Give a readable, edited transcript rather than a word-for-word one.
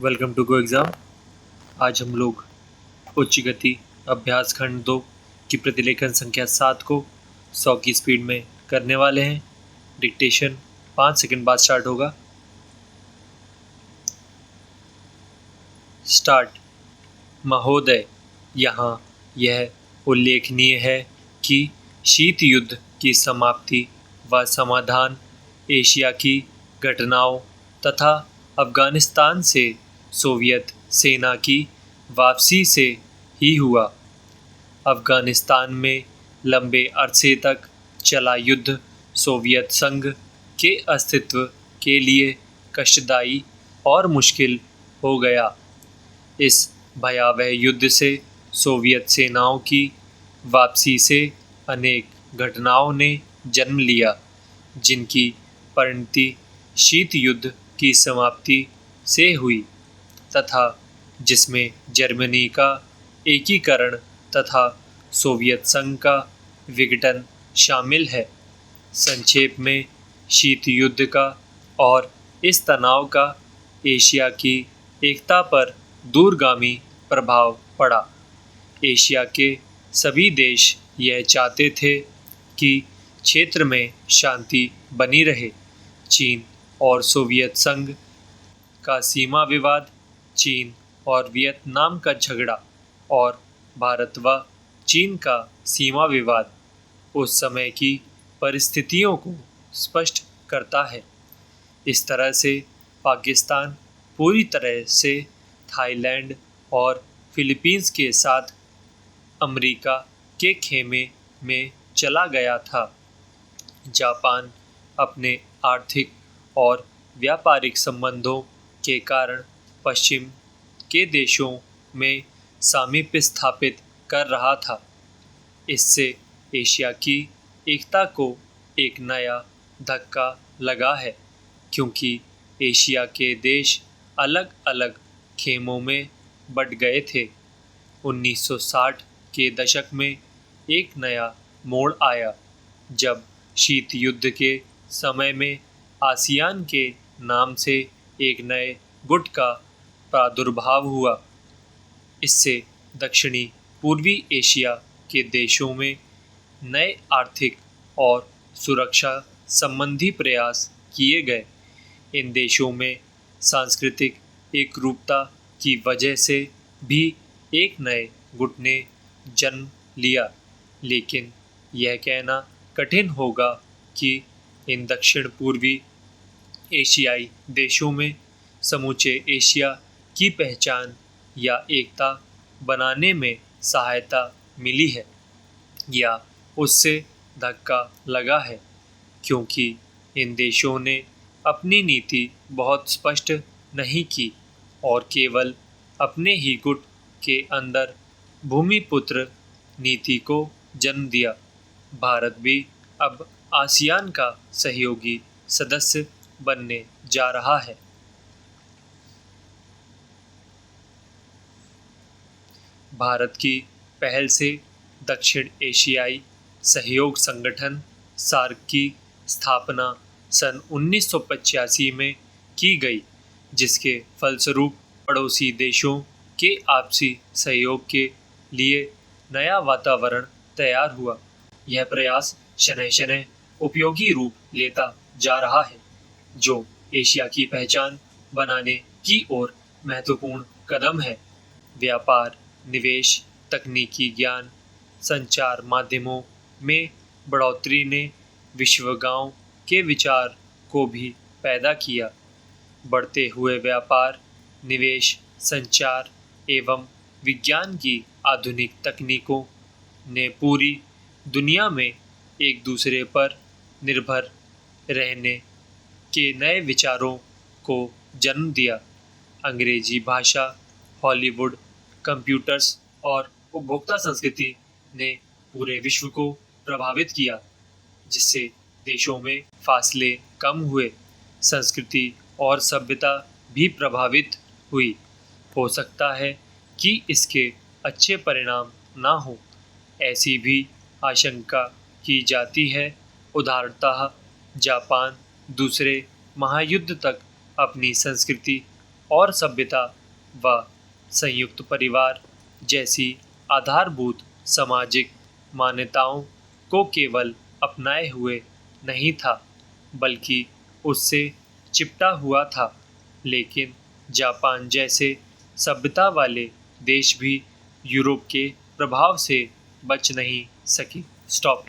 Welcome to go exam. आज हम लोग उच्च गति अभ्यास खंड 2 की प्रतिलेखन संख्या 7 को 100 की स्पीड में करने वाले हैं। डिक्टेशन 5 सेकंड बाद स्टार्ट होगा। स्टार्ट। महोदय, यहाँ यह उल्लेखनीय है कि शीत युद्ध की समाप्ति व समाधान एशिया की घटनाओं तथा अफगानिस्तान से सोवियत सेना की वापसी से ही हुआ। अफगानिस्तान में लंबे अरसे तक चला युद्ध सोवियत संघ के अस्तित्व के लिए कष्टदायी और मुश्किल हो गया। इस भयावह युद्ध से सोवियत सेनाओं की वापसी से अनेक घटनाओं ने जन्म लिया, जिनकी परिणति शीत युद्ध की समाप्ति से हुई तथा जिसमें जर्मनी का एकीकरण तथा सोवियत संघ का विघटन शामिल है। संक्षेप में, शीत युद्ध का और इस तनाव का एशिया की एकता पर दूरगामी प्रभाव पड़ा। एशिया के सभी देश यह चाहते थे कि क्षेत्र में शांति बनी रहे। चीन और सोवियत संघ का सीमा विवाद, चीन और वियतनाम का झगड़ा और भारत व चीन का सीमा विवाद उस समय की परिस्थितियों को स्पष्ट करता है। इस तरह से पाकिस्तान पूरी तरह से थाईलैंड और फिलीपींस के साथ अमेरिका के खेमे में चला गया था। जापान अपने आर्थिक और व्यापारिक संबंधों के कारण पश्चिम के देशों में सामीप्य स्थापित कर रहा था। इससे एशिया की एकता को एक नया धक्का लगा है, क्योंकि एशिया के देश अलग अलग खेमों में बंट गए थे। 1960 के दशक में एक नया मोड़ आया, जब शीत युद्ध के समय में आसियान के नाम से एक नए गुट का प्रादुर्भाव हुआ। इससे दक्षिणी पूर्वी एशिया के देशों में नए आर्थिक और सुरक्षा संबंधी प्रयास किए गए। इन देशों में सांस्कृतिक एकरूपता की वजह से भी एक नए गुट ने जन्म लिया, लेकिन यह कहना कठिन होगा कि इन दक्षिण पूर्वी एशियाई देशों में समूचे एशिया की पहचान या एकता बनाने में सहायता मिली है या उससे धक्का लगा है, क्योंकि इन देशों ने अपनी नीति बहुत स्पष्ट नहीं की और केवल अपने ही गुट के अंदर भूमिपुत्र नीति को जन्म दिया। भारत भी अब आसियान का सहयोगी सदस्य बनने जा रहा है। भारत की पहल से दक्षिण एशियाई सहयोग संगठन सार्क की स्थापना सन 1985 में की गई, जिसके फलस्वरूप पड़ोसी देशों के आपसी सहयोग के लिए नया वातावरण तैयार हुआ। यह प्रयास शनैः शनैः उपयोगी रूप लेता जा रहा है, जो एशिया की पहचान बनाने की ओर महत्वपूर्ण कदम है। व्यापार, निवेश, तकनीकी ज्ञान, संचार माध्यमों में बढ़ोतरी ने विश्व गांव के विचार को भी पैदा किया। बढ़ते हुए व्यापार, निवेश, संचार एवं विज्ञान की आधुनिक तकनीकों ने पूरी दुनिया में एक दूसरे पर निर्भर रहने के नए विचारों को जन्म दिया। अंग्रेजी भाषा, हॉलीवुड, कंप्यूटर्स और उपभोक्ता संस्कृति ने पूरे विश्व को प्रभावित किया, जिससे देशों में फासले कम हुए। संस्कृति और सभ्यता भी प्रभावित हुई। हो सकता है कि इसके अच्छे परिणाम ना हो, ऐसी भी आशंका की जाती है। उदाहरणतः जापान दूसरे महायुद्ध तक अपनी संस्कृति और सभ्यता व संयुक्त परिवार जैसी आधारभूत सामाजिक मान्यताओं को केवल अपनाए हुए नहीं था, बल्कि उससे चिपटा हुआ था। लेकिन जापान जैसे सभ्यता वाले देश भी यूरोप के प्रभाव से बच नहीं सके। स्टॉप।